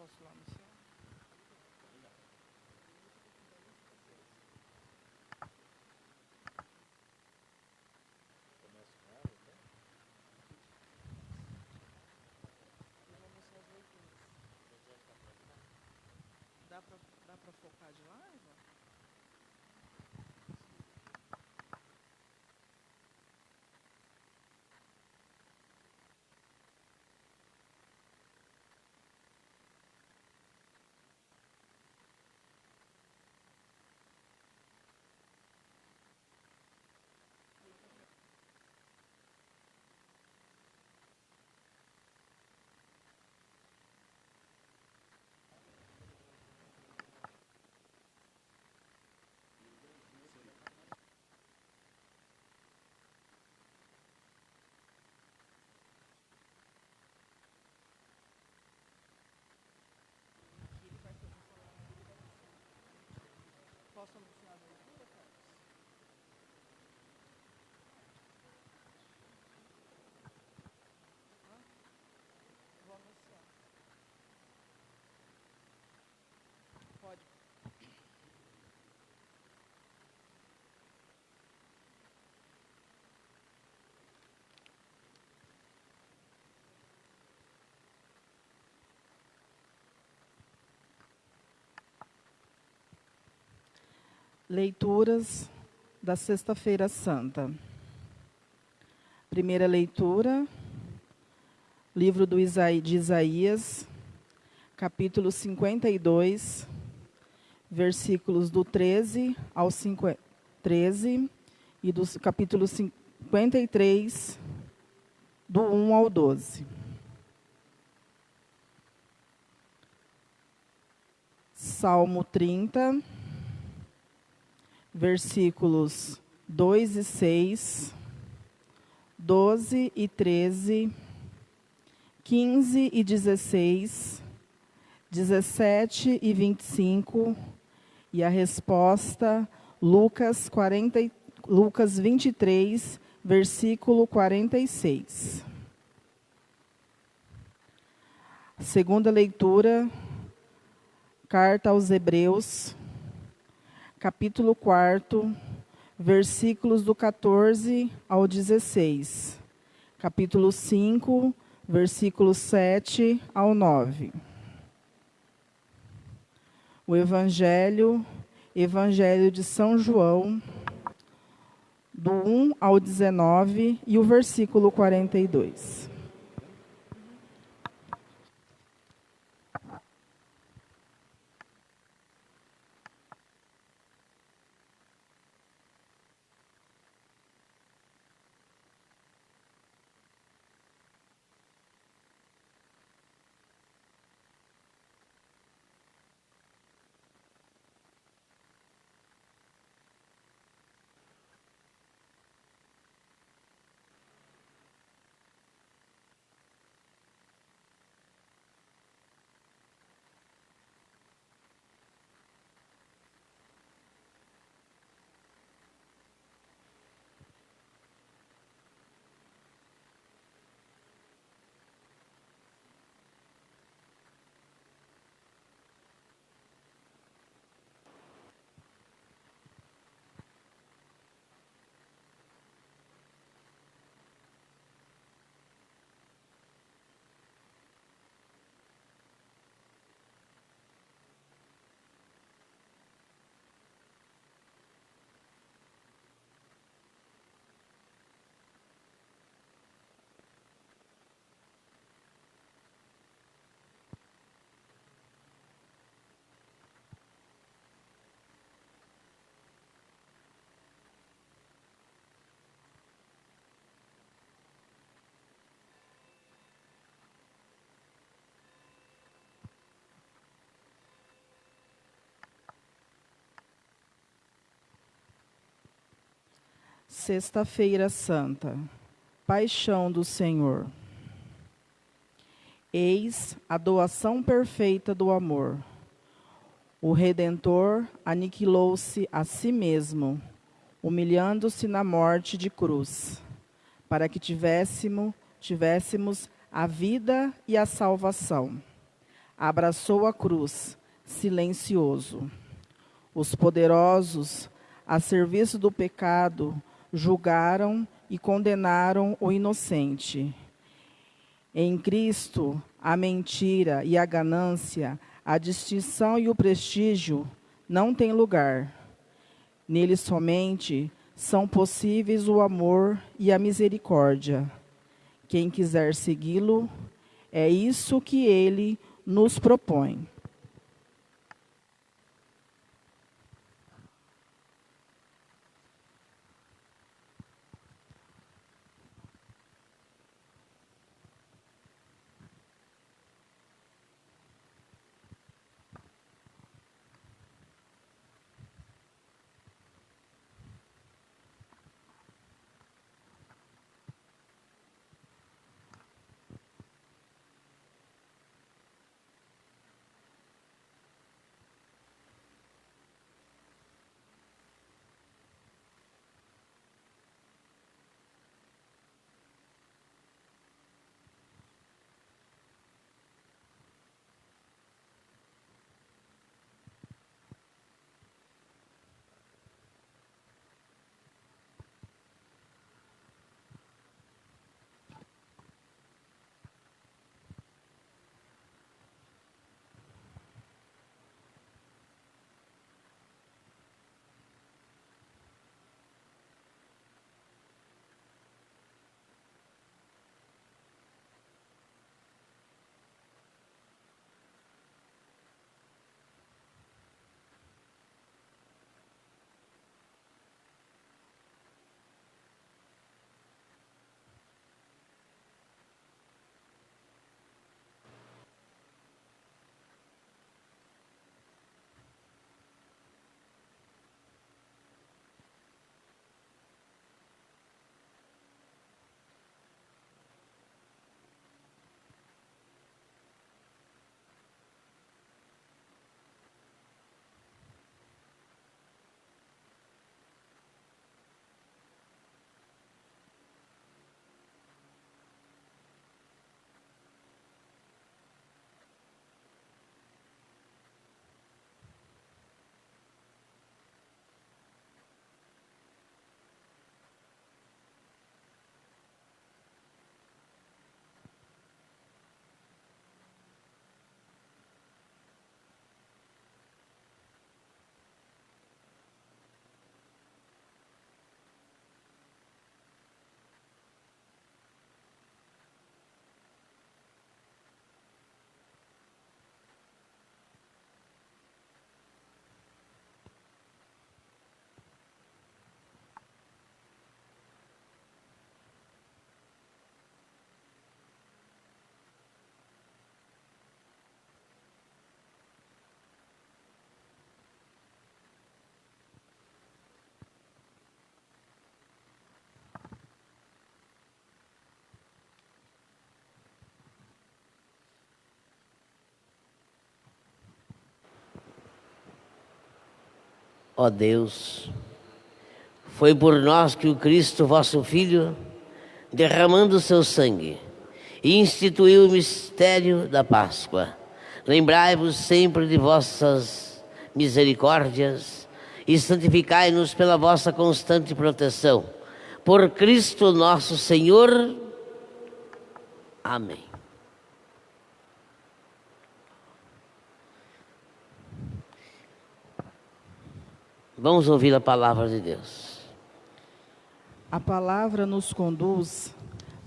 Posso lá no céu? Eu vou mostrar as leituras. Dá pra focar de lá, Ivan? Posso anunciar a leitura, Carlos? Hã? Vou anunciar. Pode. Leituras da Sexta-feira Santa. Primeira leitura, livro de Isaías, capítulo 52, versículos do 13 ao 13, e do capítulo 53, do 1 ao 12. Salmo 30, versículos 2 e 6, 12 e 13, 15 e 16, 17 e 25, e a resposta, Lucas 23, versículo 46. Segunda leitura, carta aos Hebreus, capítulo 4, versículos do 14 ao 16. Capítulo 5, versículos 7 ao 9. O Evangelho de São João, do 1 ao 19 e o versículo 42. Sexta-feira Santa, Paixão do Senhor. Eis a doação perfeita do amor. O Redentor aniquilou-se a si mesmo, humilhando-se na morte de cruz, para que tivéssemos a vida e a salvação. abraçou a cruz, silencioso. Os poderosos, a serviço do pecado, julgaram e condenaram o inocente. Em Cristo, a mentira e a ganância, a distinção e o prestígio não têm lugar. Nele somente são possíveis o amor e a misericórdia. Quem quiser segui-lo, é isso que ele nos propõe. Ó Deus, foi por nós que o Cristo, vosso Filho, derramando o seu sangue, instituiu o mistério da Páscoa. Lembrai-vos sempre de vossas misericórdias e santificai-nos pela vossa constante proteção. Por Cristo nosso Senhor. Amém. Vamos ouvir a palavra de Deus. A palavra nos conduz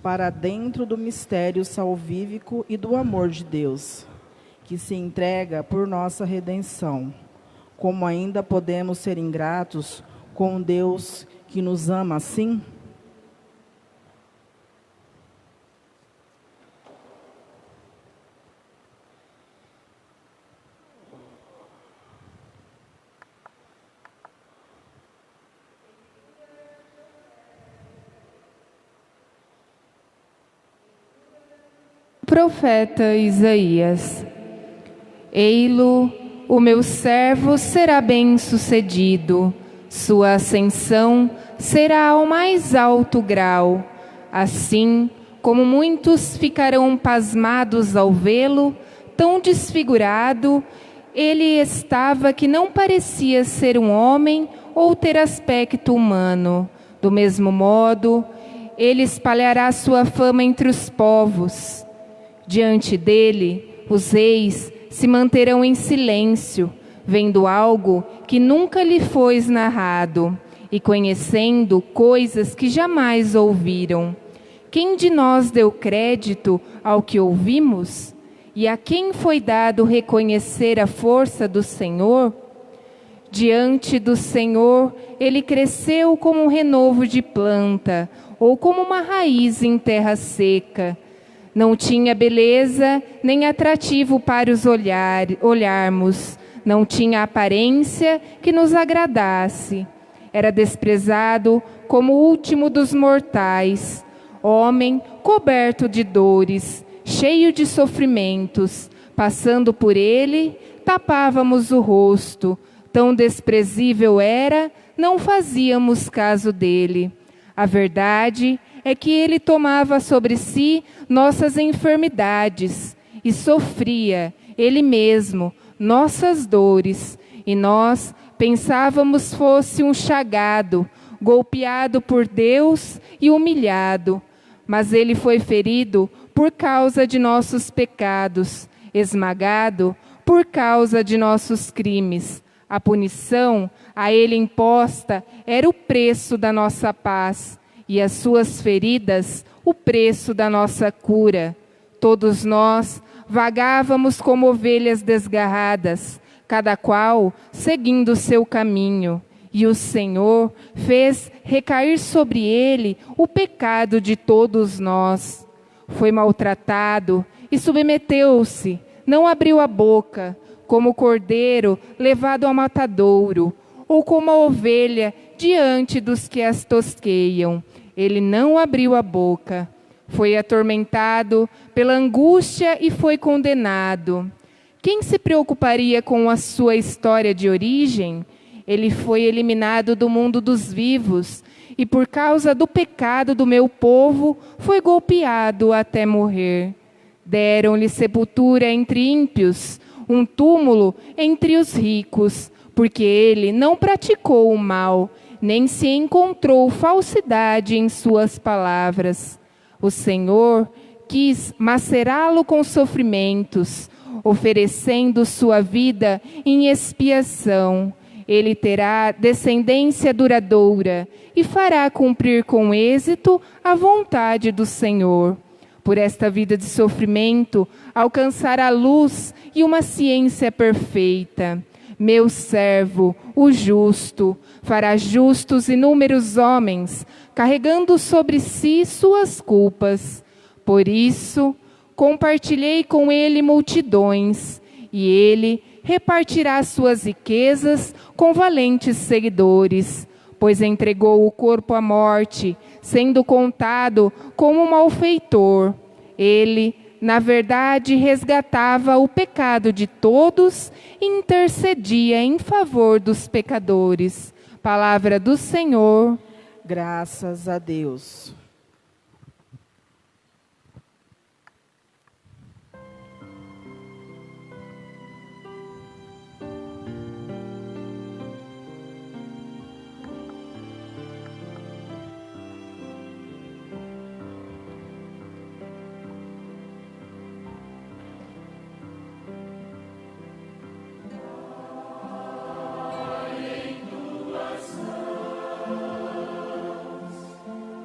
para dentro do mistério salvífico e do amor de Deus, que se entrega por nossa redenção. Como ainda podemos ser ingratos com Deus que nos ama assim? Profeta Isaías: Ei-lo, o meu servo será bem-sucedido, sua ascensão será ao mais alto grau. Assim como muitos ficarão pasmados ao vê-lo, tão desfigurado ele estava que não parecia ser um homem ou ter aspecto humano. Do mesmo modo, ele espalhará sua fama entre os povos. Diante dele, os reis se manterão em silêncio, vendo algo que nunca lhe foi narrado e conhecendo coisas que jamais ouviram. Quem de nós deu crédito ao que ouvimos? E a quem foi dado reconhecer a força do Senhor? Diante do Senhor, ele cresceu como um renovo de planta, ou como uma raiz em terra seca. Não tinha beleza nem atrativo para os olharmos, não tinha aparência que nos agradasse. Era desprezado como o último dos mortais, homem coberto de dores, cheio de sofrimentos. Passando por ele, tapávamos o rosto. Tão desprezível era, não fazíamos caso dele. A verdade é que ele tomava sobre si nossas enfermidades e sofria, ele mesmo, nossas dores. E nós pensávamos fosse um chagado, golpeado por Deus e humilhado. Mas ele foi ferido por causa de nossos pecados, esmagado por causa de nossos crimes. A punição a ele imposta era o preço da nossa paz, e as suas feridas o preço da nossa cura. Todos nós vagávamos como ovelhas desgarradas, cada qual seguindo o seu caminho. E o Senhor fez recair sobre ele o pecado de todos nós. Foi maltratado e submeteu-se, não abriu a boca, como o cordeiro levado ao matadouro, ou como a ovelha diante dos que as tosqueiam. Ele não abriu a boca. Foi atormentado pela angústia e foi condenado. Quem se preocuparia com a sua história de origem? Ele foi eliminado do mundo dos vivos, e por causa do pecado do meu povo, foi golpeado até morrer. Deram-lhe sepultura entre ímpios, um túmulo entre os ricos, porque ele não praticou o mal, nem se encontrou falsidade em suas palavras. O Senhor quis macerá-lo com sofrimentos, oferecendo sua vida em expiação. Ele terá descendência duradoura e fará cumprir com êxito a vontade do Senhor. Por esta vida de sofrimento, alcançará a luz e uma ciência perfeita. Meu servo, o justo, fará justos inúmeros homens, carregando sobre si suas culpas. Por isso, compartilhei com ele multidões, e ele repartirá suas riquezas com valentes seguidores, pois entregou o corpo à morte, sendo contado como um malfeitor. Ele, na verdade, resgatava o pecado de todos e intercedia em favor dos pecadores. Palavra do Senhor. Graças a Deus.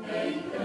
Em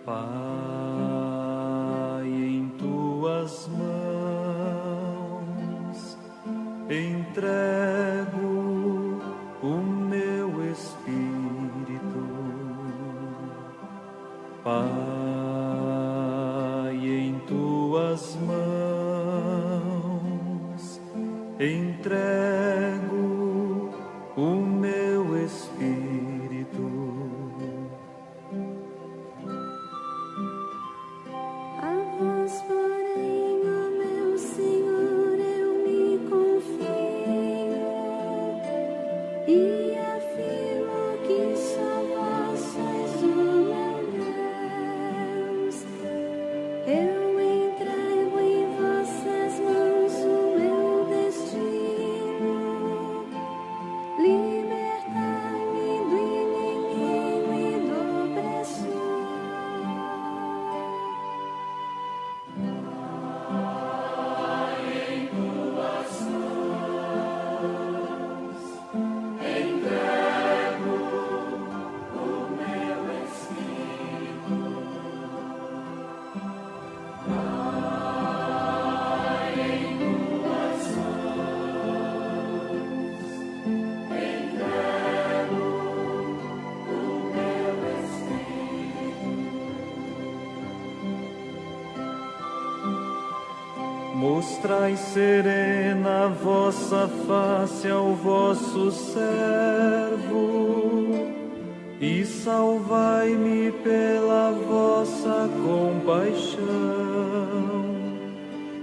Pai, em tuas mãos entrego o meu espírito. Pai, em tuas mãos entrego o meu espírito. A vós, porém, ó meu Senhor, eu me confio e afirmo que só vós sois o meu Deus. Eu entrego em vossas mãos o meu destino. Libertai-me do inimigo e do opressor. Mostrai serena a vossa face ao vosso servo e salvai-me pela vossa compaixão.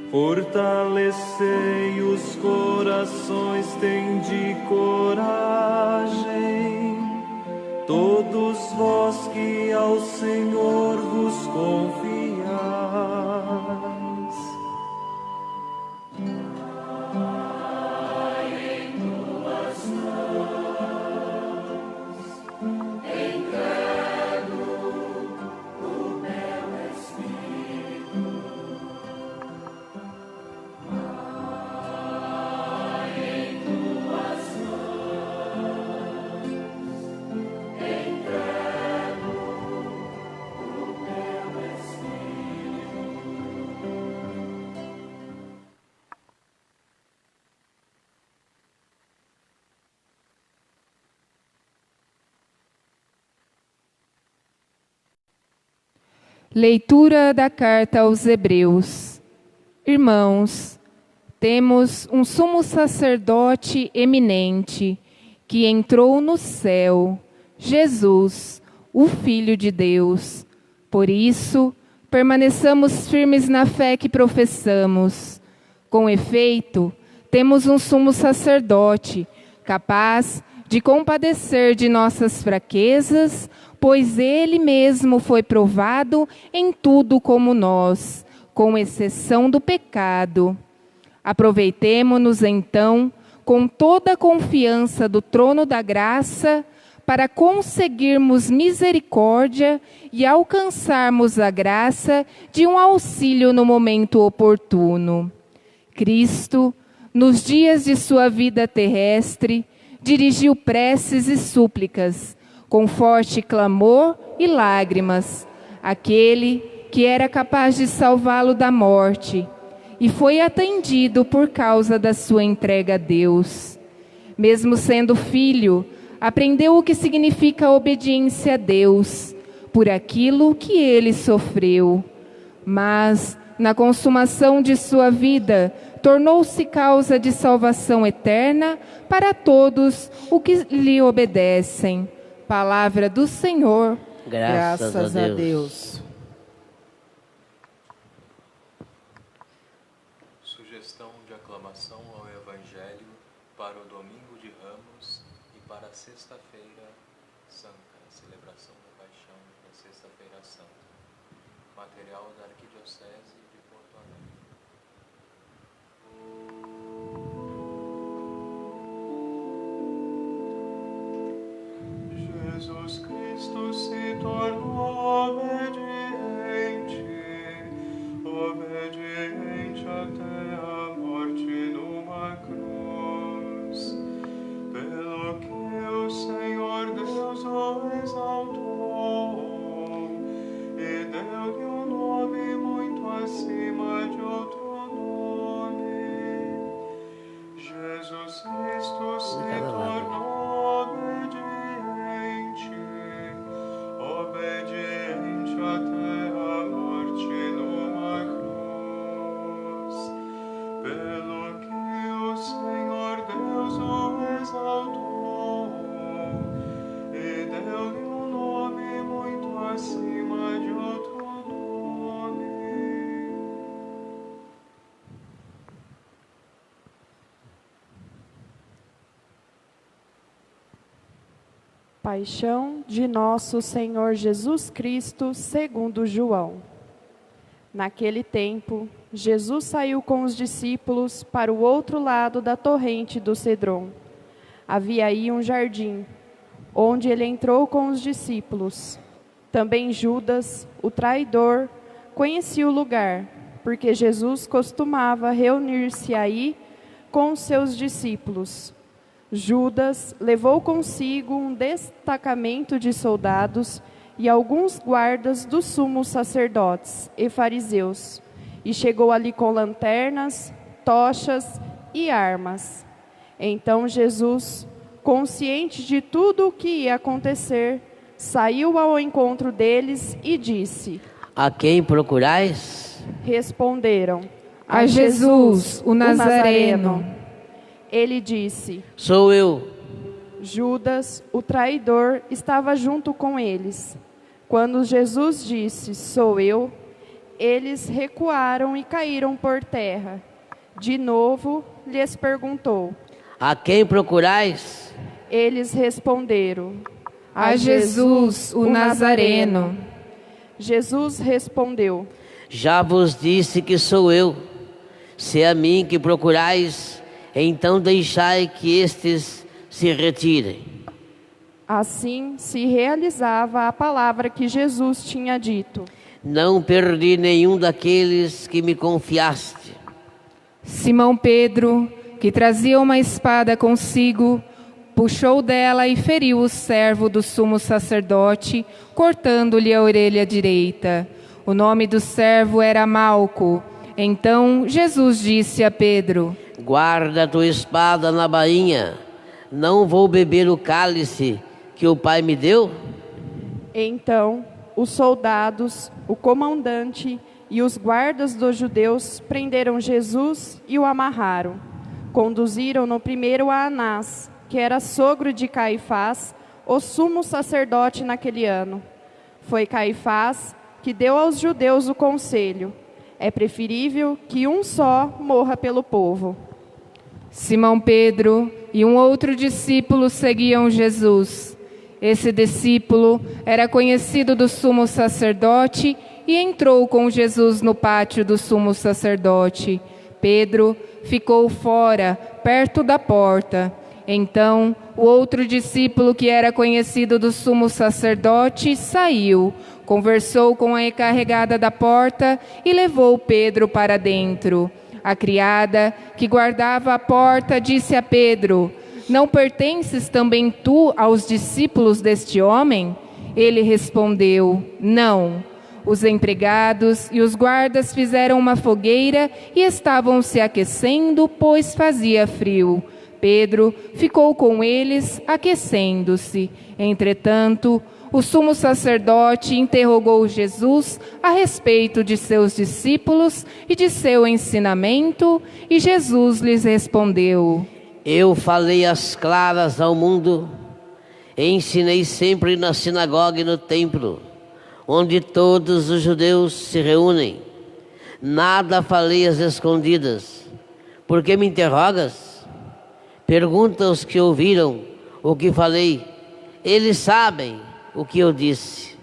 Fortalecei os corações, tende coragem, todos vós que ao Senhor vos confiais. Leitura da carta aos Hebreus. Irmãos, temos um sumo sacerdote eminente que entrou no céu, Jesus, o Filho de Deus. Por isso, permaneçamos firmes na fé que professamos. Com efeito, temos um sumo sacerdote capaz de compadecer de nossas fraquezas, pois ele mesmo foi provado em tudo como nós, com exceção do pecado. Aproveitemo-nos, então, com toda a confiança do trono da graça, para conseguirmos misericórdia e alcançarmos a graça de um auxílio no momento oportuno. Cristo, nos dias de sua vida terrestre, dirigiu preces e súplicas, com forte clamor e lágrimas, àquele que era capaz de salvá-lo da morte, e foi atendido por causa da sua entrega a Deus. Mesmo sendo filho, aprendeu o que significa obediência a Deus, por aquilo que ele sofreu. Mas, na consumação de sua vida, tornou-se causa de salvação eterna para todos os que lhe obedecem. Palavra do Senhor. Graças a Deus. Sugestão de aclamação ao Evangelho para o Domingo de Ramos e para a Sexta-feira Santa, a celebração da Paixão da Sexta-feira Santa. Material da Arquidiocese de Porto Alegre. Jesus Cristo se tornou obediente até a morte numa cruz, pelo que o Senhor Deus o exaltou e Paixão de nosso Senhor Jesus Cristo, segundo João. Naquele tempo, Jesus saiu com os discípulos para o outro lado da torrente do Cedron. Havia aí um jardim, onde ele entrou com os discípulos. Também Judas, o traidor, conhecia o lugar, porque Jesus costumava reunir-se aí com os seus discípulos. Judas levou consigo um destacamento de soldados e alguns guardas dos sumos sacerdotes e fariseus, e chegou ali com lanternas, tochas e armas. Então Jesus, consciente de tudo o que ia acontecer, saiu ao encontro deles e disse: A quem procurais? Responderam: A Jesus, o Nazareno. Ele disse: Sou eu. Judas, o traidor, estava junto com eles. Quando Jesus disse: Sou eu, eles recuaram e caíram por terra. De novo, lhes perguntou: A quem procurais? Eles responderam: A Jesus, o Nazareno. Jesus respondeu: Já vos disse que sou eu. Se é a mim que procurais, então deixai que estes se retirem. Assim se realizava a palavra que Jesus tinha dito: Não perdi nenhum daqueles que me confiaste. Simão Pedro, que trazia uma espada consigo, puxou dela e feriu o servo do sumo sacerdote, cortando-lhe a orelha direita. O nome do servo era Malco. Então Jesus disse a Pedro: Guarda a tua espada na bainha. Não vou beber o cálice que o Pai me deu? Então os soldados, o comandante e os guardas dos judeus prenderam Jesus e o amarraram. Conduziram-no primeiro a Anás, que era sogro de Caifás, o sumo sacerdote naquele ano. Foi Caifás que deu aos judeus o conselho: é preferível que um só morra pelo povo. Simão Pedro e um outro discípulo seguiam Jesus. Esse discípulo era conhecido do sumo sacerdote e entrou com Jesus no pátio do sumo sacerdote. Pedro ficou fora, perto da porta. Então, o outro discípulo, que era conhecido do sumo sacerdote, saiu, conversou com a encarregada da porta e levou Pedro para dentro. A criada, que guardava a porta, disse a Pedro: Não pertences também tu aos discípulos deste homem? Ele respondeu: Não. Os empregados e os guardas fizeram uma fogueira e estavam se aquecendo, pois fazia frio. Pedro ficou com eles, aquecendo-se. Entretanto, o sumo sacerdote interrogou Jesus a respeito de seus discípulos e de seu ensinamento, e Jesus lhes respondeu: Eu falei às claras ao mundo, ensinei sempre na sinagoga e no templo, onde todos os judeus se reúnem. Nada falei às escondidas. Por que me interrogas? Pergunta aos que ouviram o que falei. Eles sabem o que eu disse.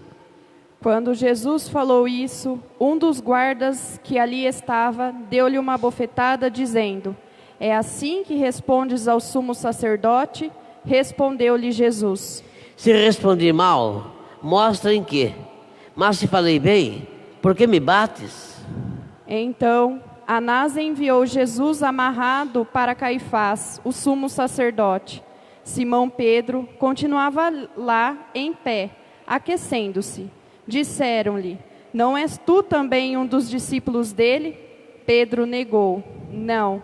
Quando Jesus falou isso, um dos guardas que ali estava deu-lhe uma bofetada, dizendo: É assim que respondes ao sumo sacerdote? Respondeu-lhe Jesus: Se respondi mal, mostra em quê? Mas se falei bem, por que me bates? Então Anás enviou Jesus amarrado para Caifás, o sumo sacerdote. Simão Pedro continuava lá em pé, aquecendo-se. Disseram-lhe: Não és tu também um dos discípulos dele? Pedro negou: Não.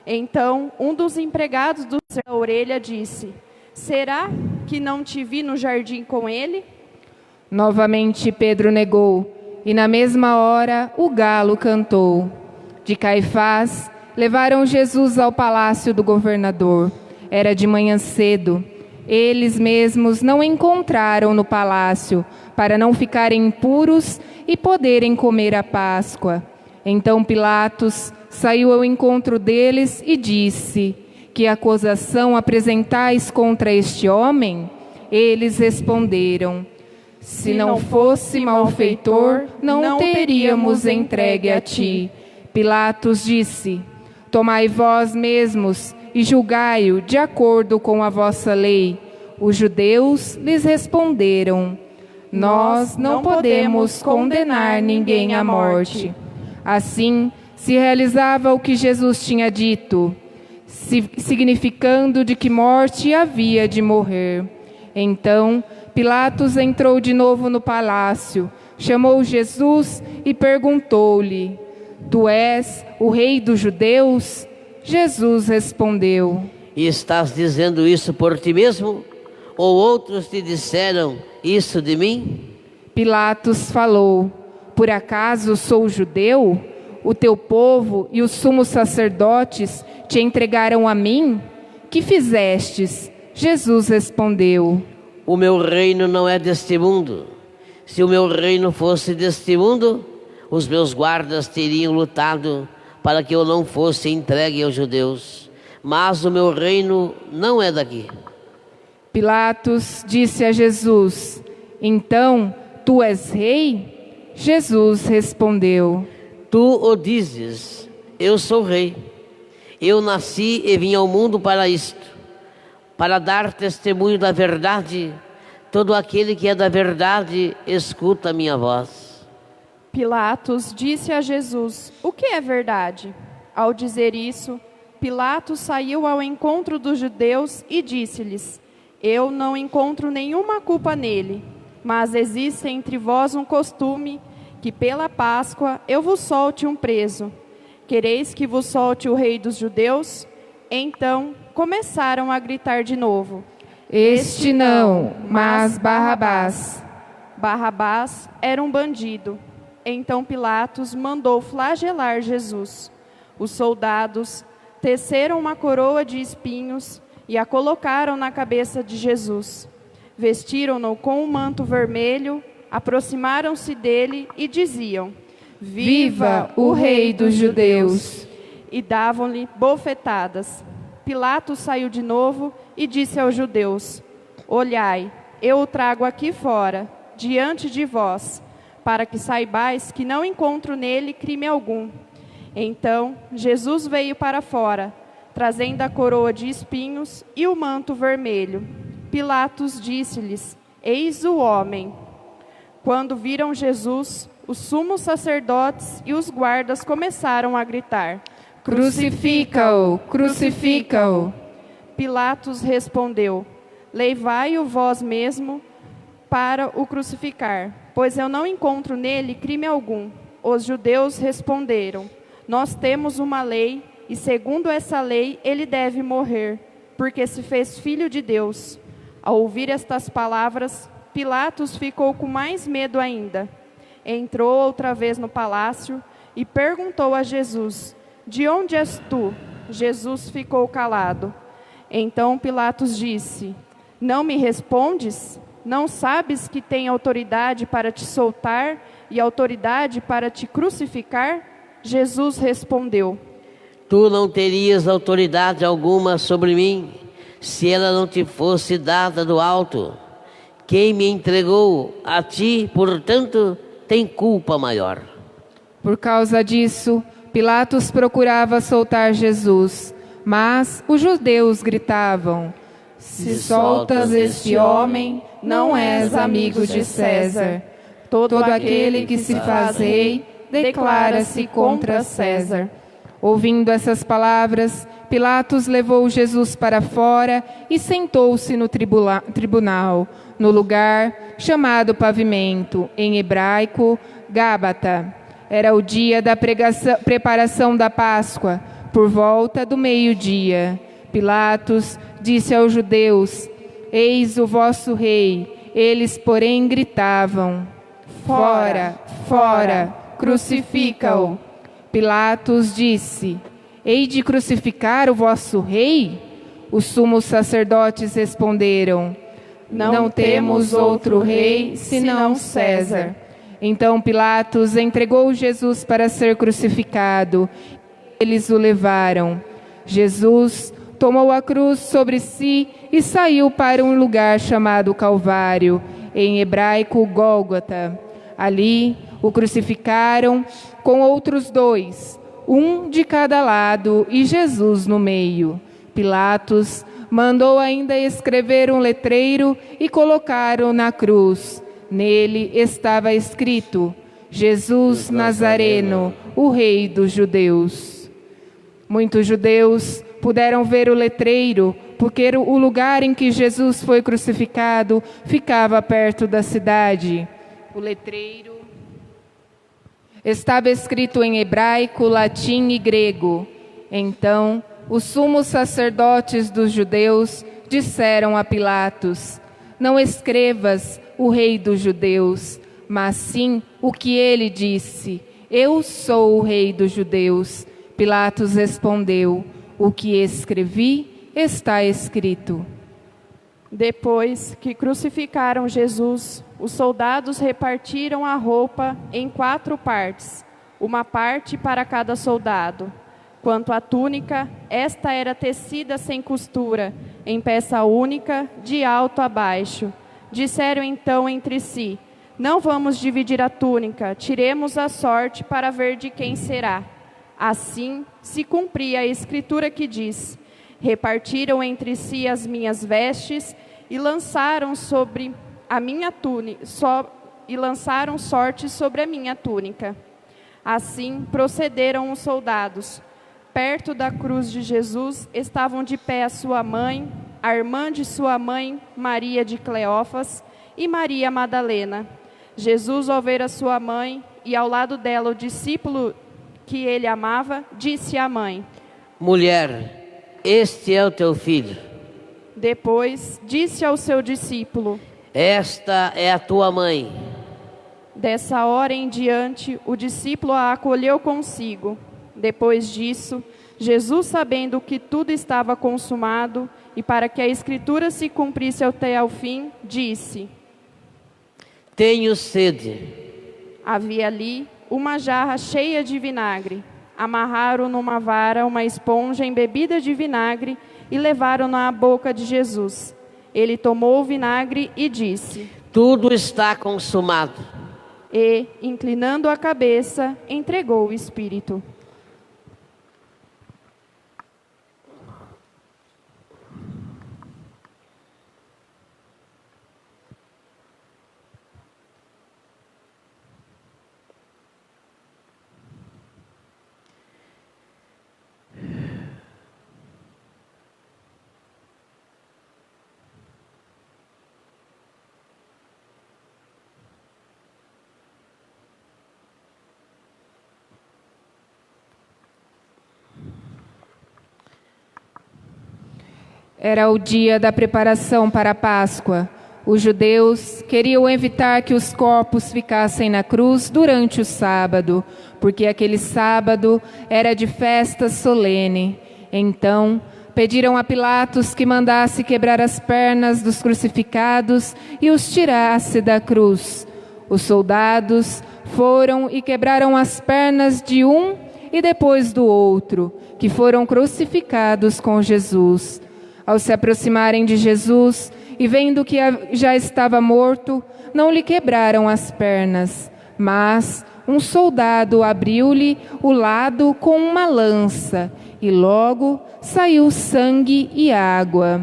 Então um dos empregados do da orelha disse: Será que não te vi no jardim com ele? Novamente Pedro negou, e na mesma hora o galo cantou. De Caifás levaram Jesus ao palácio do governador. Era de manhã cedo. Eles mesmos não encontraram no palácio, para não ficarem impuros e poderem comer a Páscoa. Então Pilatos saiu ao encontro deles e disse: Que acusação apresentais contra este homem? Eles responderam: se não fosse malfeitor, não teríamos entregue a ti. Pilatos disse: tomai vós mesmos e julgai-o de acordo com a vossa lei. Os judeus lhes responderam: nós não podemos condenar ninguém à morte. Assim, se realizava o que Jesus tinha dito, significando de que morte havia de morrer. Então, Pilatos entrou de novo no palácio, chamou Jesus e perguntou-lhe: tu és o rei dos judeus? Jesus respondeu: E estás dizendo isso por ti mesmo? Ou outros te disseram isso de mim? Pilatos falou: por acaso sou judeu? O teu povo e os sumos sacerdotes te entregaram a mim? Que fizestes? Jesus respondeu: o meu reino não é deste mundo. Se o meu reino fosse deste mundo, os meus guardas teriam lutado para que eu não fosse entregue aos judeus. Mas o meu reino não é daqui. Pilatos disse a Jesus: então, tu és rei? Jesus respondeu: tu o dizes, eu sou rei. Eu nasci e vim ao mundo para isto, para dar testemunho da verdade. Todo aquele que é da verdade, escuta a minha voz. Pilatos disse a Jesus: o que é verdade? Ao dizer isso, Pilatos saiu ao encontro dos judeus e disse-lhes: eu não encontro nenhuma culpa nele, mas existe entre vós um costume que pela Páscoa eu vos solte um preso. Quereis que vos solte o rei dos judeus? Então começaram a gritar de novo: este não, mas Barrabás. Barrabás era um bandido. Então Pilatos mandou flagelar Jesus. Os soldados teceram uma coroa de espinhos e a colocaram na cabeça de Jesus. Vestiram-no com um manto vermelho, aproximaram-se dele e diziam: viva o rei dos judeus! E davam-lhe bofetadas. Pilatos saiu de novo e disse aos judeus: olhai, eu o trago aqui fora, diante de vós, para que saibais que não encontro nele crime algum. Então Jesus veio para fora, trazendo a coroa de espinhos e o manto vermelho. Pilatos disse-lhes: eis o homem. Quando viram Jesus, os sumos sacerdotes e os guardas começaram a gritar: crucifica-o, crucifica-o. Pilatos respondeu: levai-o vós mesmo para o crucificar, pois eu não encontro nele crime algum. Os judeus responderam: nós temos uma lei, e segundo essa lei ele deve morrer, porque se fez filho de Deus. Ao ouvir estas palavras, Pilatos ficou com mais medo ainda. Entrou outra vez no palácio e perguntou a Jesus: de onde és tu? Jesus ficou calado. Então Pilatos disse: não me respondes? Não sabes que tenho autoridade para te soltar e autoridade para te crucificar? Jesus respondeu: tu não terias autoridade alguma sobre mim, se ela não te fosse dada do alto. Quem me entregou a ti, portanto, tem culpa maior. Por causa disso, Pilatos procurava soltar Jesus, mas os judeus gritavam: se soltas este homem, não és amigo de César. Todo aquele que se faz rei declara-se contra César. Ouvindo essas palavras, Pilatos levou Jesus para fora e sentou-se no tribunal, no lugar chamado Pavimento, em hebraico, Gábata. Era o dia da preparação da Páscoa, por volta do meio-dia. Pilatos disse aos judeus: eis o vosso rei. Eles, porém, gritavam: fora, fora, crucifica-o. Pilatos disse: hei de crucificar o vosso rei? Os sumos sacerdotes responderam: não temos outro rei senão César. Então Pilatos entregou Jesus para ser crucificado. Eles o levaram. Jesus tomou a cruz sobre si e saiu para um lugar chamado Calvário, em hebraico Gólgota. Ali o crucificaram com outros 2, um de cada lado e Jesus no meio. Pilatos mandou ainda escrever um letreiro e colocaram na cruz. Nele estava escrito: Jesus Nazareno, o Rei dos Judeus. Muitos judeus puderam ver o letreiro, porque o lugar em que Jesus foi crucificado ficava perto da cidade. O letreiro estava escrito em hebraico, latim e grego. Então, os sumos sacerdotes dos judeus disseram a Pilatos: não escrevas o Rei dos Judeus, mas sim o que ele disse: eu sou o Rei dos Judeus. Pilatos respondeu: o que escrevi está escrito. Depois que crucificaram Jesus, os soldados repartiram a roupa em 4 partes, uma parte para cada soldado. Quanto à túnica, esta era tecida sem costura, em peça única, de alto a baixo. Disseram então entre si: não vamos dividir a túnica, tiremos a sorte para ver de quem será. Assim se cumpria a escritura que diz: repartiram entre si as minhas vestes e lançaram sobre a minha túnica, lançaram sorte sobre a minha túnica. Assim procederam os soldados. Perto da cruz de Jesus estavam de pé a sua mãe, a irmã de sua mãe, Maria de Cleófas, e Maria Madalena. Jesus, ao ver a sua mãe e ao lado dela o discípulo que ele amava, disse à mãe: mulher, este é o teu filho. Depois disse ao seu discípulo: esta é a tua mãe. Dessa hora em diante, o discípulo a acolheu consigo. Depois disso, Jesus, sabendo que tudo estava consumado e para que a escritura se cumprisse até ao fim, disse: tenho sede. Havia ali uma jarra cheia de vinagre. Amarraram numa vara uma esponja embebida de vinagre e levaram-na à boca de Jesus. Ele tomou o vinagre e disse: tudo está consumado. E, inclinando a cabeça, entregou o Espírito. Era o dia da preparação para a Páscoa. Os judeus queriam evitar que os corpos ficassem na cruz durante o sábado, porque aquele sábado era de festa solene. Então, pediram a Pilatos que mandasse quebrar as pernas dos crucificados e os tirasse da cruz. Os soldados foram e quebraram as pernas de um e depois do outro, que foram crucificados com Jesus. Ao se aproximarem de Jesus e vendo que já estava morto, não lhe quebraram as pernas, mas um soldado abriu-lhe o lado com uma lança e logo saiu sangue e água.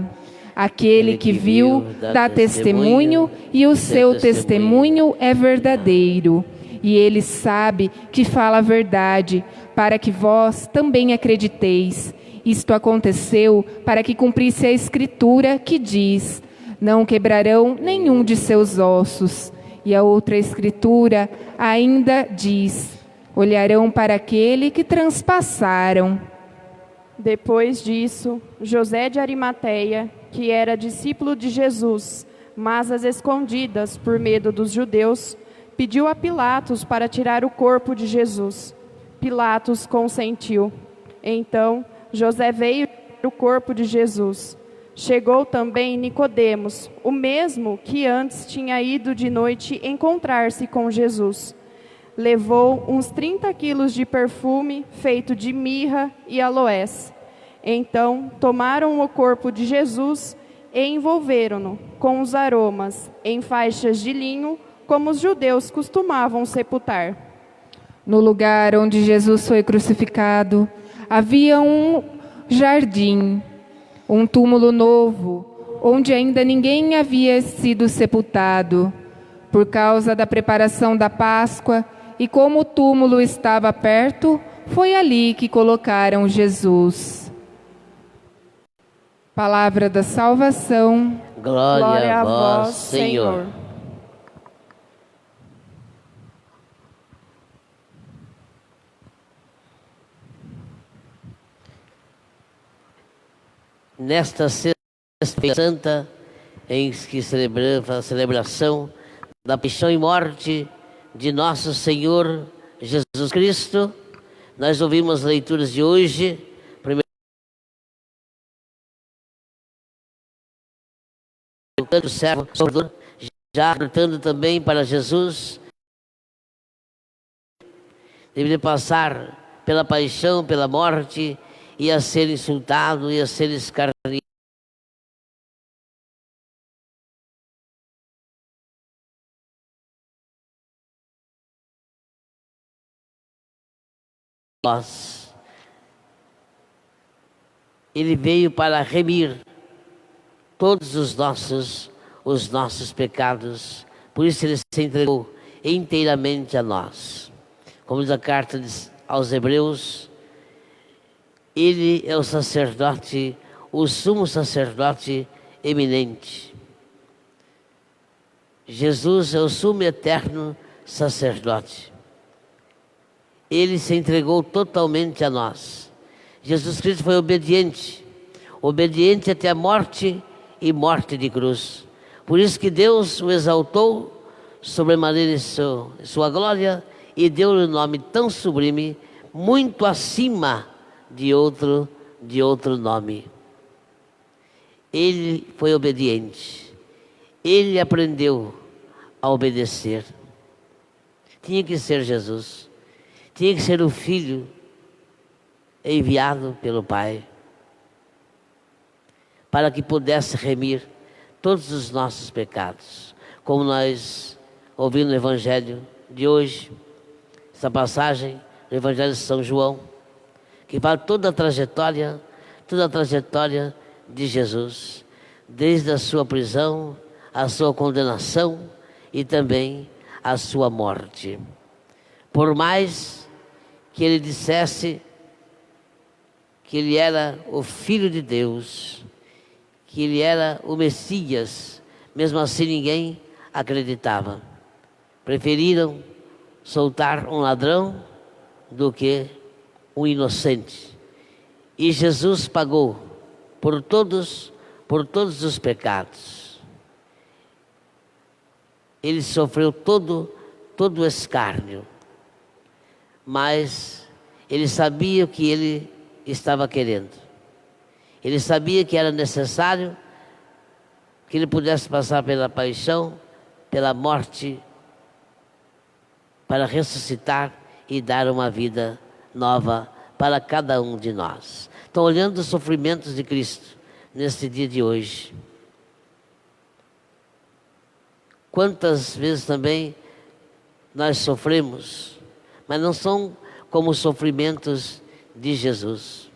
Aquele que viu dá testemunho e o seu testemunho é verdadeiro. E ele sabe que fala a verdade, para que vós também acrediteis. Isto aconteceu para que cumprisse a escritura que diz: não quebrarão nenhum de seus ossos. E a outra escritura ainda diz: olharão para aquele que transpassaram. Depois disso, José de Arimateia, que era discípulo de Jesus, mas às escondidas por medo dos judeus, pediu a Pilatos para tirar o corpo de Jesus. Pilatos consentiu. Então, José veio tirar o corpo de Jesus. Chegou também Nicodemos, o mesmo que antes tinha ido de noite encontrar-se com Jesus. Levou uns 30 quilos de perfume feito de mirra e aloés. Então tomaram o corpo de Jesus e envolveram-no com os aromas em faixas de linho, como os judeus costumavam sepultar. No lugar onde Jesus foi crucificado, havia um jardim, um túmulo novo, onde ainda ninguém havia sido sepultado. Por causa da preparação da Páscoa, e como o túmulo estava perto, foi ali que colocaram Jesus. Palavra da salvação. Glória a vós, Senhor. Nesta Sexta-feira Santa, em que celebramos a celebração da paixão e morte de nosso Senhor Jesus Cristo, nós ouvimos as leituras de hoje. Primeiro, o servo Salvador, já alertando também para Jesus, deveria passar pela paixão, pela morte, ia ser insultado, ia ser escarnecido. Ele veio para remir todos os nossos pecados, por isso ele se entregou inteiramente a nós. Como diz a carta aos Hebreus, ele é o sacerdote, o sumo sacerdote eminente. Jesus é o sumo e eterno sacerdote. Ele se entregou totalmente a nós. Jesus Cristo foi obediente até a morte e morte de cruz. Por isso que Deus o exaltou sobremaneira em sua glória e deu-lhe um nome tão sublime, muito acima de outro nome. Ele foi obediente. Ele aprendeu a obedecer. Tinha que ser Jesus. Tinha que ser o Filho enviado pelo Pai para que pudesse remir todos os nossos pecados. Como nós ouvimos no Evangelho de hoje, essa passagem do Evangelho de São João, que fala toda a trajetória de Jesus, desde a sua prisão, a sua condenação e também a sua morte. Por mais que ele dissesse que ele era o Filho de Deus, que ele era o Messias, mesmo assim ninguém acreditava. Preferiram soltar um ladrão do que um inocente. E Jesus pagou por todos os pecados. Ele sofreu todo o escárnio, mas ele sabia o que ele estava querendo. Ele sabia que era necessário que ele pudesse passar pela paixão, pela morte, para ressuscitar e dar uma vida nova para cada um de nós. Então, olhando os sofrimentos de Cristo nesse dia de hoje, quantas vezes também nós sofremos, mas não são como os sofrimentos de Jesus.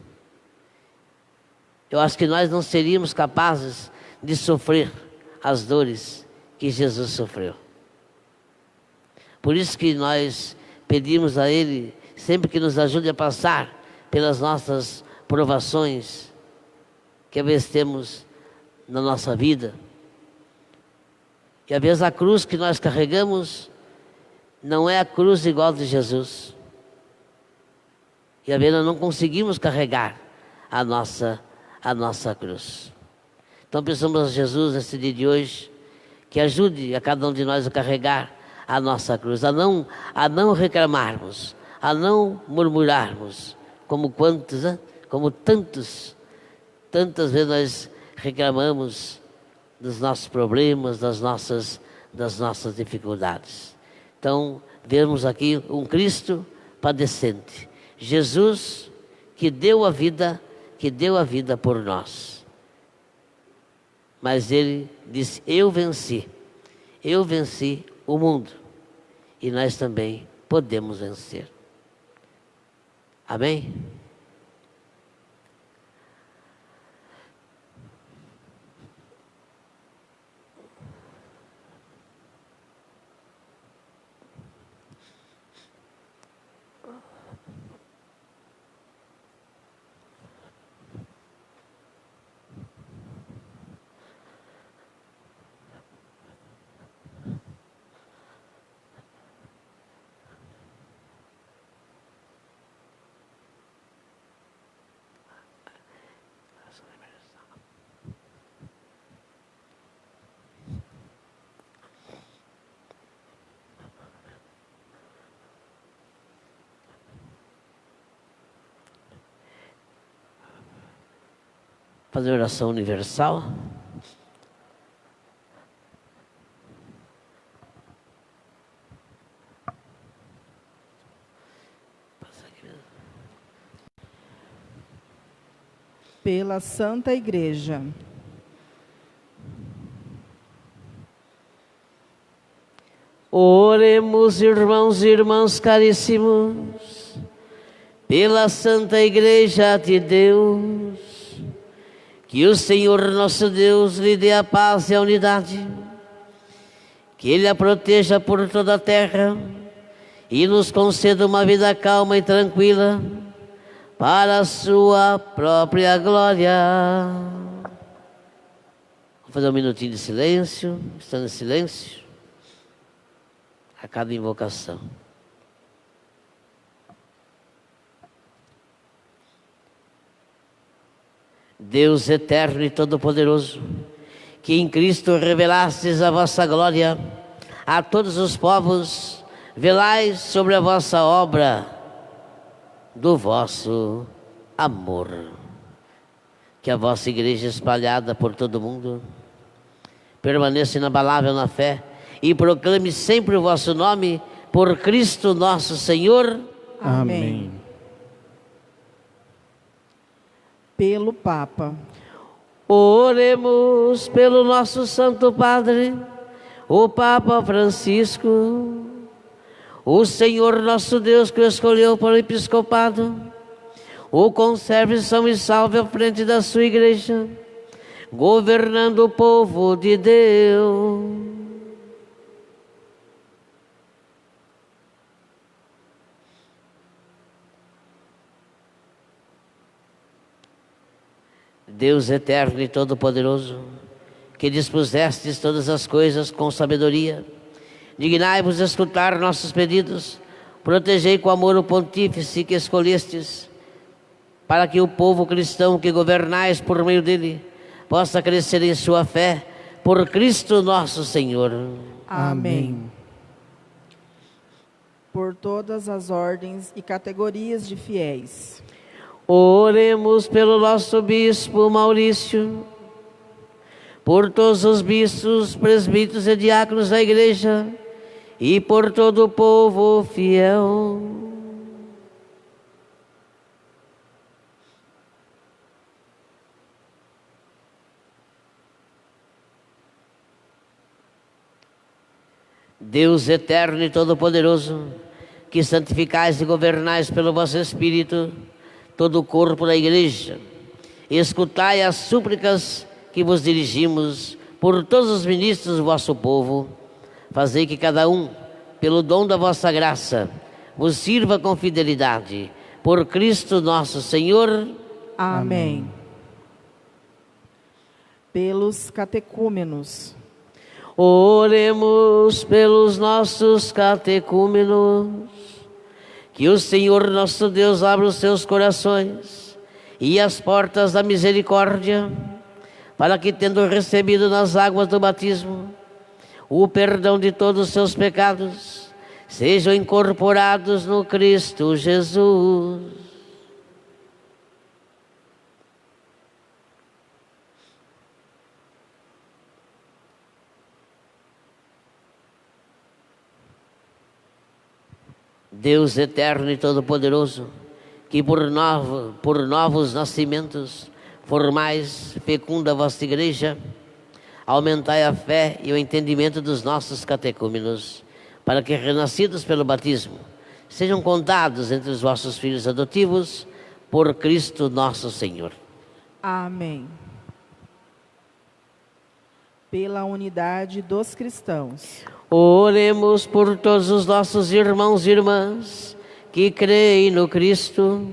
Eu acho que nós não seríamos capazes de sofrer as dores que Jesus sofreu. Por isso que nós pedimos a Ele sempre que nos ajude a passar pelas nossas provações que às vezes temos na nossa vida. E às vezes a cruz que nós carregamos não é a cruz igual de Jesus. E às vezes nós não conseguimos carregar a nossa cruz. Então pensamos a Jesus nesse dia de hoje, que ajude a cada um de nós a carregar a nossa cruz, a não reclamarmos, a não murmurarmos, como tantas vezes nós reclamamos dos nossos problemas, das nossas dificuldades. Então, vemos aqui um Cristo padecente. Jesus que deu a vida que deu a vida por nós. Mas ele disse: eu venci o mundo, e nós também podemos vencer. Amém? Fazer oração universal. Pela Santa Igreja. Oremos, irmãos e irmãs caríssimos, pela Santa Igreja de Deus. Que o Senhor nosso Deus lhe dê a paz e a unidade, que Ele a proteja por toda a terra e nos conceda uma vida calma e tranquila para a sua própria glória. Vamos fazer um minutinho de silêncio, estando em silêncio, a cada invocação. Deus eterno e todo-poderoso, que em Cristo revelastes a vossa glória a todos os povos, velai sobre a vossa obra do vosso amor. Que a vossa igreja espalhada por todo o mundo permaneça inabalável na fé e proclame sempre o vosso nome por Cristo nosso Senhor. Amém. Pelo Papa. Oremos pelo nosso Santo Padre, o Papa Francisco, o Senhor nosso Deus que o escolheu para o episcopado, o conserve são e salve à frente da sua igreja, governando o povo de Deus. Deus eterno e todo-poderoso, que dispusestes todas as coisas com sabedoria, dignai-vos escutar nossos pedidos, protegei com amor o pontífice que escolhestes, para que o povo cristão que governais por meio dele possa crescer em sua fé, por Cristo nosso Senhor. Amém. Por todas as ordens e categorias de fiéis. Oremos pelo nosso bispo Maurício, por todos os bispos, presbíteros e diáconos da igreja e por todo o povo fiel. Deus eterno e todo-poderoso, que santificais e governais pelo vosso Espírito todo o corpo da igreja, escutai as súplicas que vos dirigimos por todos os ministros do vosso povo, fazei que cada um, pelo dom da vossa graça, vos sirva com fidelidade, por Cristo nosso Senhor. Amém. Pelos catecúmenos. Oremos pelos nossos catecúmenos. Que o Senhor nosso Deus abra os seus corações e as portas da misericórdia, para que, tendo recebido nas águas do batismo o perdão de todos os seus pecados, sejam incorporados no Cristo Jesus. Deus eterno e todo-poderoso, que por novos nascimentos formais fecunda a vossa igreja, aumentai a fé e o entendimento dos nossos catecúmenos, para que, renascidos pelo batismo, sejam contados entre os vossos filhos adotivos, por Cristo nosso Senhor. Amém. Pela unidade dos cristãos. Oremos por todos os nossos irmãos e irmãs que creem no Cristo,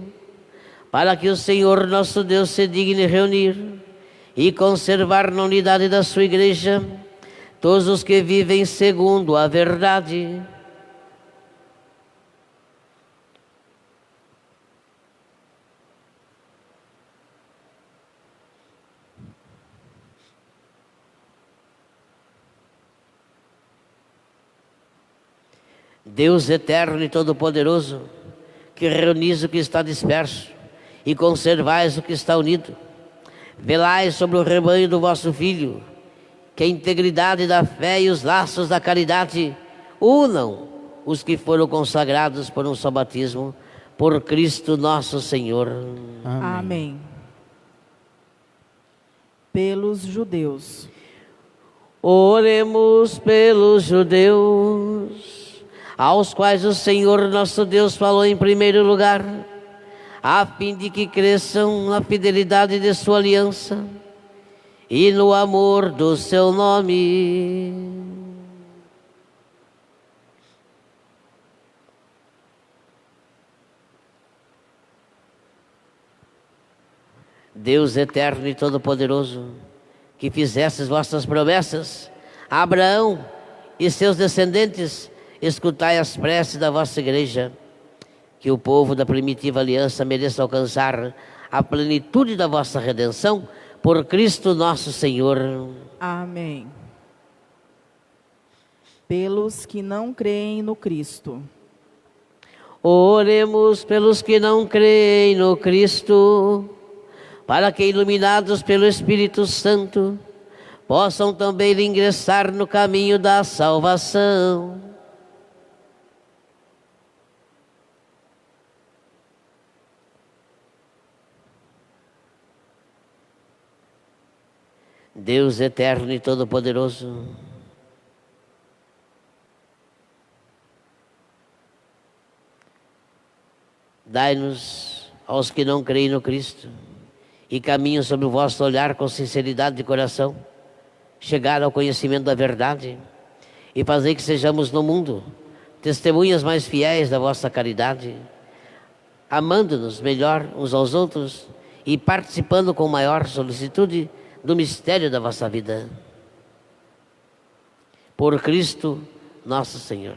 para que o Senhor nosso Deus se digne reunir e conservar na unidade da sua igreja todos os que vivem segundo a verdade. Deus eterno e todo-poderoso, que reunis o que está disperso e conservais o que está unido, velai sobre o rebanho do vosso Filho, que a integridade da fé e os laços da caridade unam os que foram consagrados por um só batismo, por Cristo nosso Senhor. Amém. Pelos judeus. Oremos pelos judeus, aos quais o Senhor nosso Deus falou em primeiro lugar, a fim de que cresçam na fidelidade de sua aliança e no amor do seu nome. Deus eterno e todo-poderoso, que fizestes vossas promessas a Abraão e seus descendentes, escutai as preces da vossa igreja, que o povo da primitiva aliança mereça alcançar a plenitude da vossa redenção, por Cristo nosso Senhor. Amém. Pelos que não creem no Cristo. Oremos pelos que não creem no Cristo, para que, iluminados pelo Espírito Santo, possam também ingressar no caminho da salvação. Deus eterno e todo-poderoso, dai-nos, aos que não creem no Cristo e caminham sob o vosso olhar com sinceridade de coração, chegar ao conhecimento da verdade e fazer que sejamos no mundo testemunhas mais fiéis da vossa caridade, amando-nos melhor uns aos outros e participando com maior solicitude do mistério da vossa vida. Por Cristo nosso Senhor.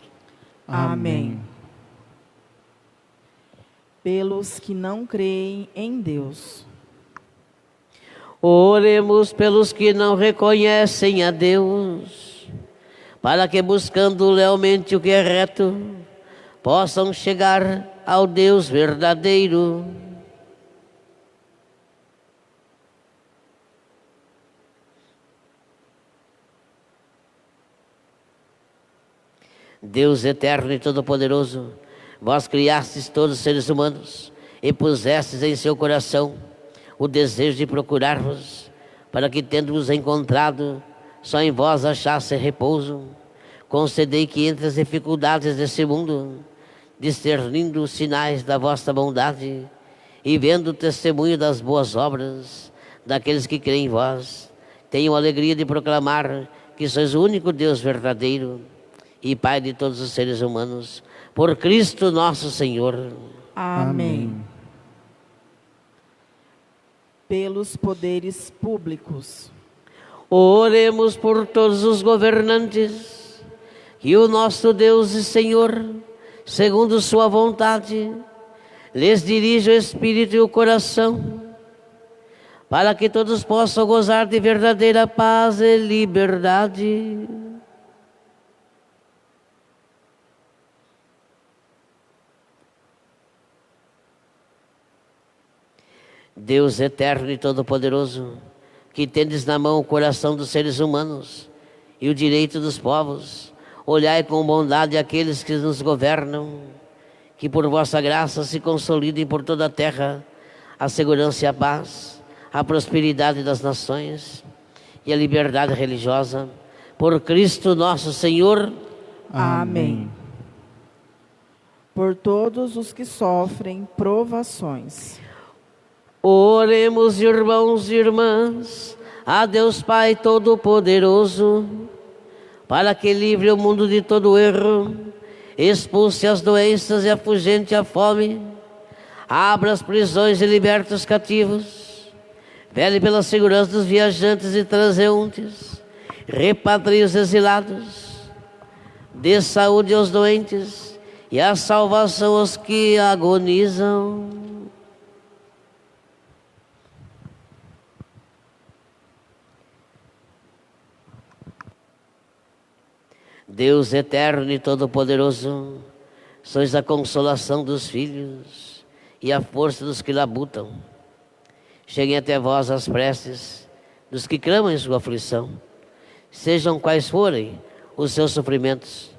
Amém. Pelos que não creem em Deus. Oremos pelos que não reconhecem a Deus, para que, buscando lealmente o que é reto, possam chegar ao Deus verdadeiro. Deus eterno e todo-poderoso, vós criastes todos os seres humanos e pusestes em seu coração o desejo de procurar-vos, para que, tendo-vos encontrado, só em vós achasse repouso. Concedei que, entre as dificuldades desse mundo, discernindo os sinais da vossa bondade e vendo o testemunho das boas obras daqueles que creem em vós, tenham a alegria de proclamar que sois o único Deus verdadeiro e Pai de todos os seres humanos, por Cristo nosso Senhor. Amém. Pelos poderes públicos. Oremos por todos os governantes, que o nosso Deus e Senhor, segundo sua vontade, lhes dirija o espírito e o coração, para que todos possam gozar de verdadeira paz e liberdade. Deus eterno e todo-poderoso, que tendes na mão o coração dos seres humanos e o direito dos povos, olhai com bondade aqueles que nos governam, que por vossa graça se consolidem por toda a terra a segurança e a paz, a prosperidade das nações e a liberdade religiosa. Por Cristo nosso Senhor. Amém. Por todos os que sofrem provações. Oremos, irmãos e irmãs, a Deus Pai Todo-Poderoso, para que livre o mundo de todo erro, expulse as doenças e afugente a fome, abra as prisões e liberte os cativos, vele pela segurança dos viajantes e transeuntes, repatrie os exilados, dê saúde aos doentes e a salvação aos que agonizam. Deus eterno e todo-poderoso, sois a consolação dos filhos e a força dos que labutam. Cheguem até vós as preces dos que clamam em sua aflição, sejam quais forem os seus sofrimentos,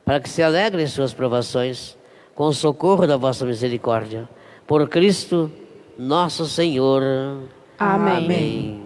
para que se alegrem suas provações com o socorro da vossa misericórdia. Por Cristo nosso Senhor. Amém. Amém.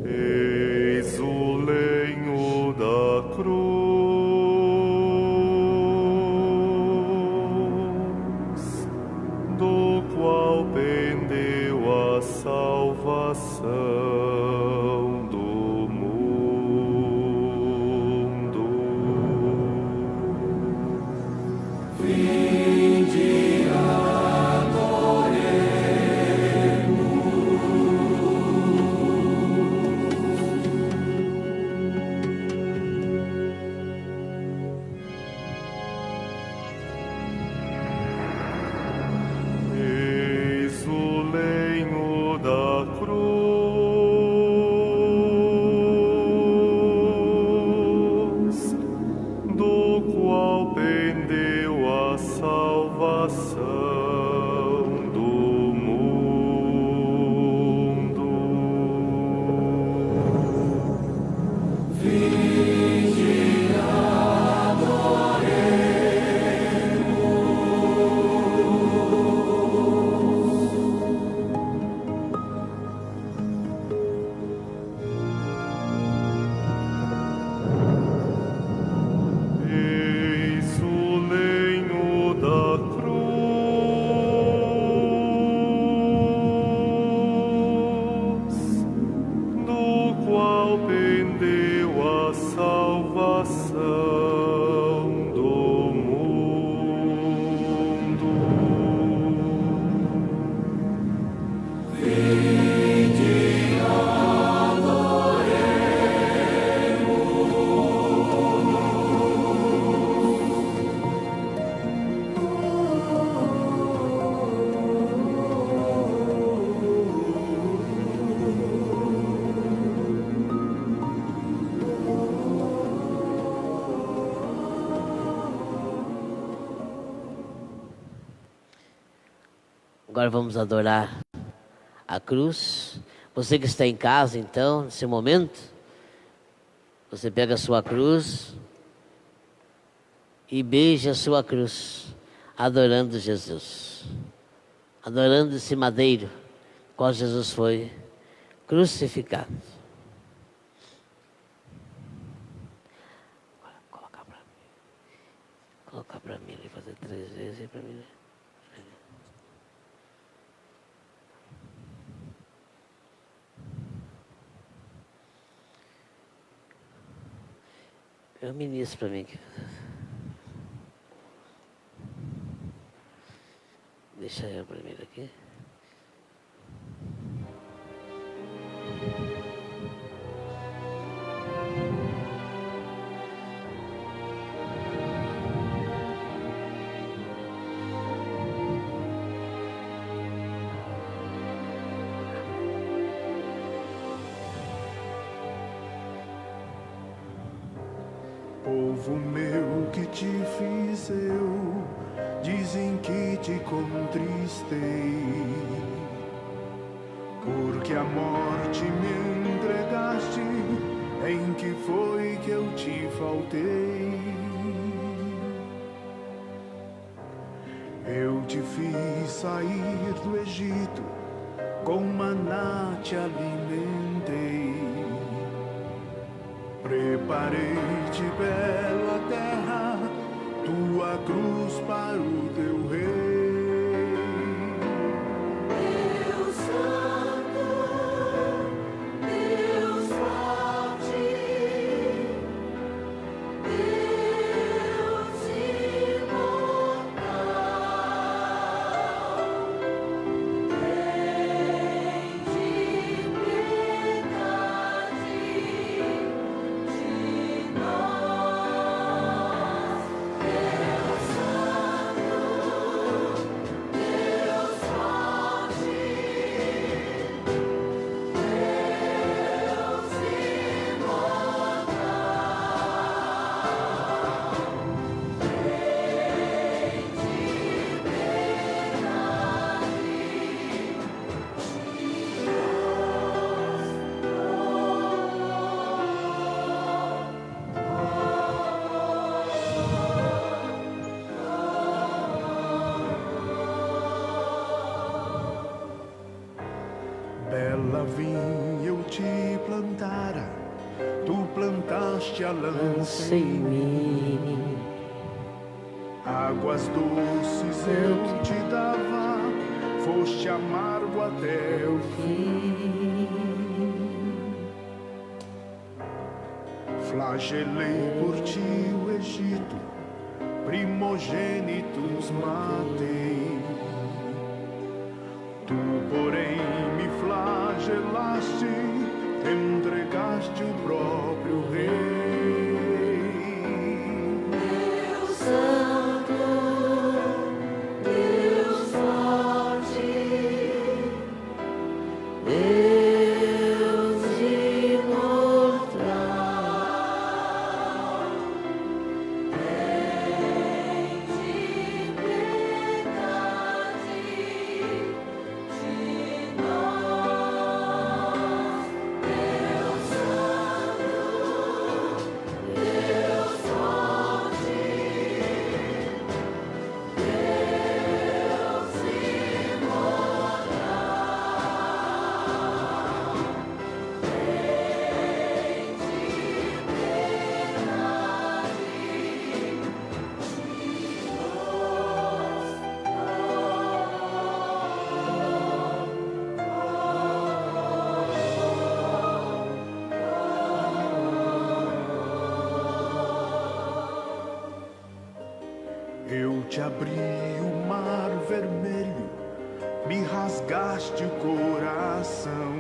Eis o lenho da cruz, do qual pendeu a salvação do mundo. Vinde, eis o lenho da cruz, do qual pendeu a salvação do mundo. Vinde, eis o lenho da cruz, do qual pendeu a salvação do mundo. Vinde, Agora vamos adorar a cruz. Você que está em casa, então, nesse momento, Você pega a sua cruz e beija a sua cruz, adorando Jesus, adorando esse madeiro, qual Jesus foi crucificado. Colocar para mim, fazer 3 vezes e para mim. Eu ministro para mim aqui. Deixa eu primeiro aqui. Povo meu, que te fiz eu, dizem que te contristei, porque a morte me entregaste, em que foi que eu te faltei? Eu te fiz sair do Egito, com maná te alimentei. Preparei-te bela terra, tua cruz para o teu rei. Deus Santo, Deus forte, Deus imortal, tem de piedade de nós. Deus Santo, Deus forte, Deus Bela vinha eu te plantara, tu plantaste a lança em mim. Águas doces eu te dava, foste amargo até o fim. Flagelei por ti o Egito, primogênitos matei. Tu, porém, me flagelaste, entregaste o próprio Rei. Deus Santo, Deus forte, Deus imortal, tem de piedade de nós. Deus Santo, Deus forte, Deus Eu te abri o mar vermelho, me rasgaste o coração.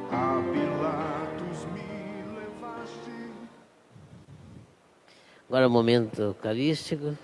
A Pilatos me levaste. Agora o momento eucarístico.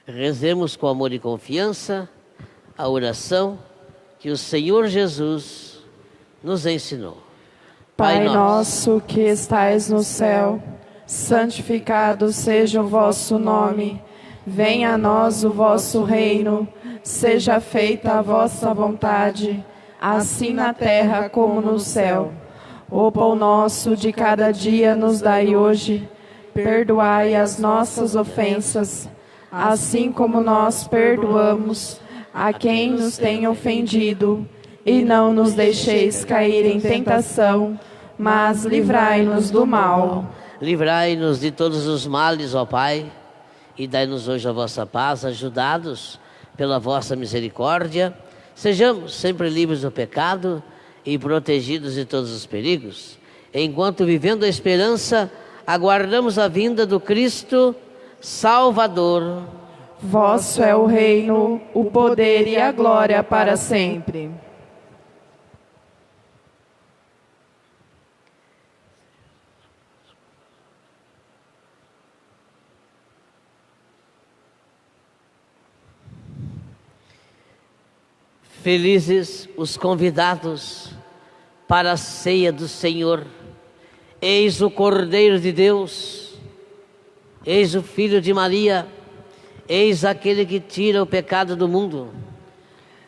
Rezemos com amor e confiança a oração que o Senhor Jesus nos ensinou. Pai nosso que estais no céu, santificado seja o vosso nome. Venha a nós o vosso reino. Seja feita a vossa vontade, assim na terra como no céu. O pão nosso de cada dia nos dai hoje. Perdoai as nossas ofensas, assim como nós perdoamos a quem nos tem ofendido. E não nos deixeis cair em tentação, mas livrai-nos do mal. Livrai-nos de todos os males, ó Pai, e dai-nos hoje a vossa paz, ajudados pela vossa misericórdia. Sejamos sempre livres do pecado e protegidos de todos os perigos, enquanto, vivendo a esperança, aguardamos a vinda do Cristo Salvador. Vosso é o reino, o poder e a glória para sempre. Felizes os convidados para a ceia do Senhor. Eis o Cordeiro de Deus, eis o Filho de Maria, eis aquele que tira o pecado do mundo.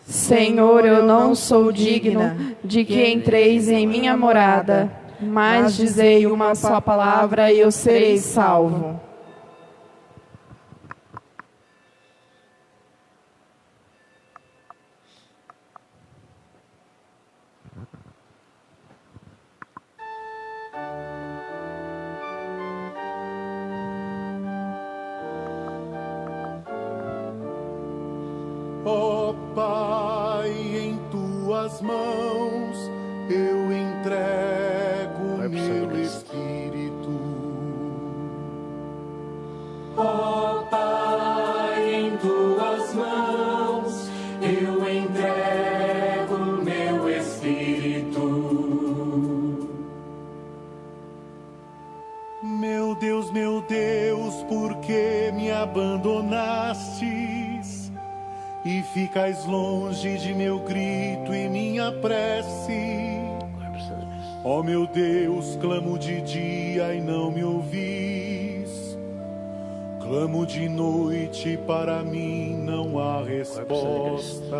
Senhor, eu não sou digna de que entreis em minha morada, mas dizei uma só palavra e eu serei salvo. Ó Pai, em tuas mãos eu entrego meu espírito. Ó Pai, em tuas mãos eu entrego meu espírito. Meu Deus, por que me abandonastes e ficais longe de meu grito e minha prece? Ó meu Deus, clamo de dia e não me ouvis, clamo de noite, para mim não há resposta.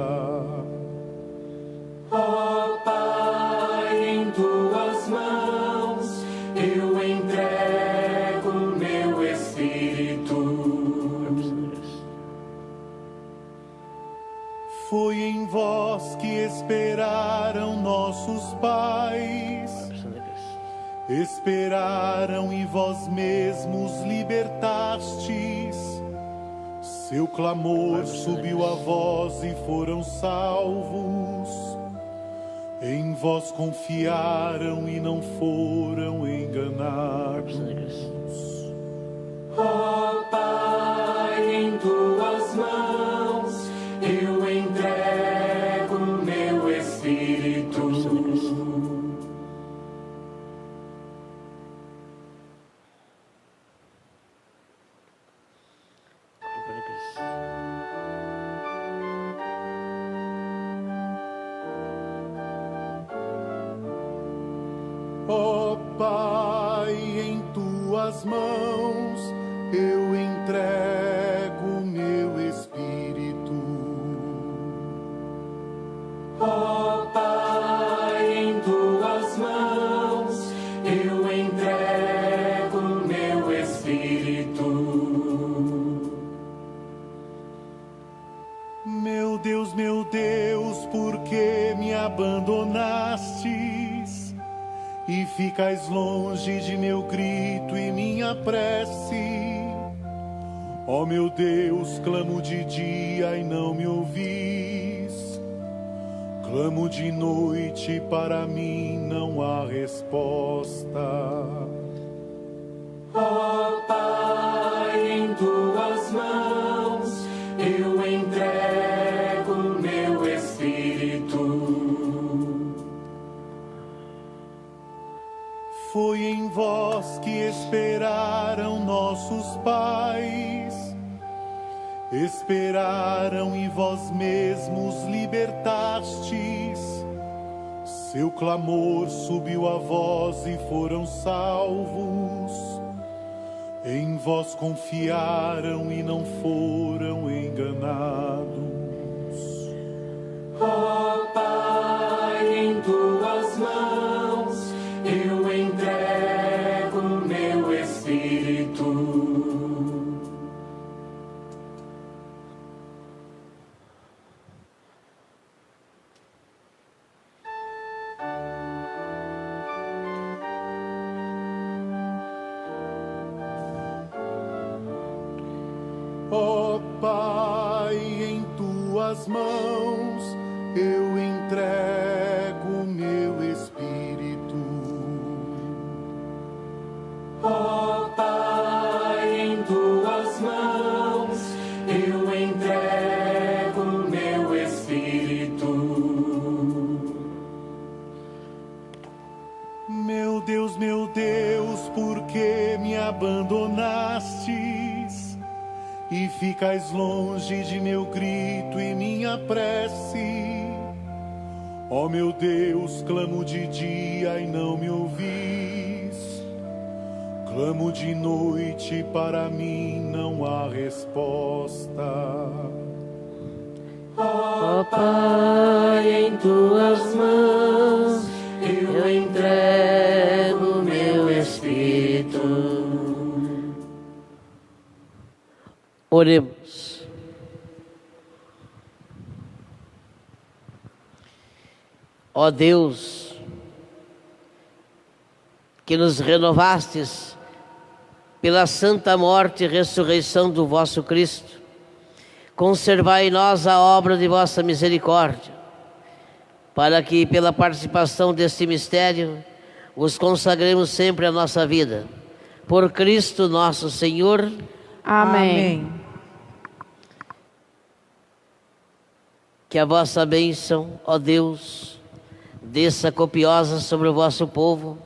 Ó Pai, em tuas mãos eu entrego meu espírito. Foi em vós que esperaram nossos pais, esperaram e vós mesmos libertastes. Seu clamor subiu a voz e foram salvos. Em vós confiaram e não foram enganados. Ó Pai, em tuas mãos eu entrego meu espírito. Ó Pai, em tuas mãos eu entrego meu espírito. Ó Pai, em tuas mãos eu entrego meu espírito. Meu Deus, por que me abandonastes e ficais longe de meu grito e minha prece? Ó meu Deus, clamo de dia e não me ouvis, clamo de noite, para mim não há resposta. Ó Pai, em tuas mãos eu entrego meu espírito. Foi em vós que esperaram nossos pais, Esperaram e vós mesmos libertastes. Seu clamor subiu a voz e foram salvos. Em vós confiaram e não foram enganados. Ó Pai, em tuas mãos eu entrego meu espírito. Ó Pai, em tuas mãos eu entrego meu espírito. Ó Pai, em tuas mãos eu entrego meu espírito. Meu Deus, por que me abandonastes? E ficais longe de meu grito e minha prece. Ó meu Deus, clamo de dia e não me ouvis. Clamo de noite, para mim não há resposta. Ó Pai, em tuas mãos eu entrego meu espírito. Oremos. Ó Deus, que nos renovastes pela santa morte e ressurreição do vosso Cristo, conservai em nós a obra de vossa misericórdia, para que, pela participação deste mistério, vos consagremos sempre a nossa vida. Por Cristo nosso Senhor. Amém. Que a vossa bênção, ó Deus, desça copiosa sobre o vosso povo,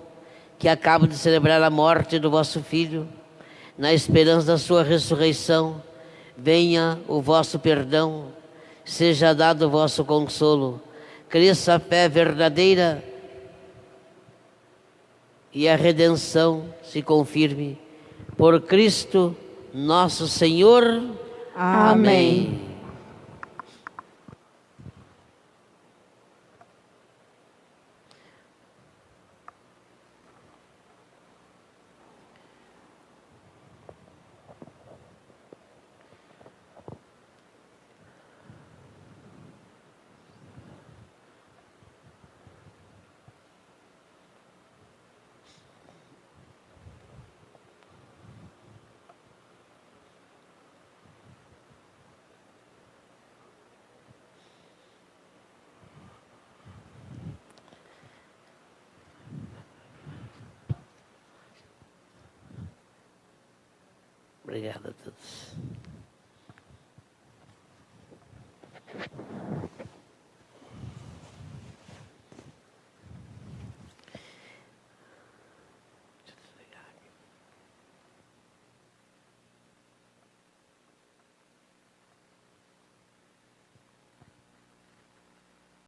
que acaba de celebrar a morte do vosso Filho, na esperança da sua ressurreição. Venha o vosso perdão, seja dado o vosso consolo, cresça a fé verdadeira e a redenção se confirme. Por Cristo nosso Senhor. Amém. Obrigado a todos.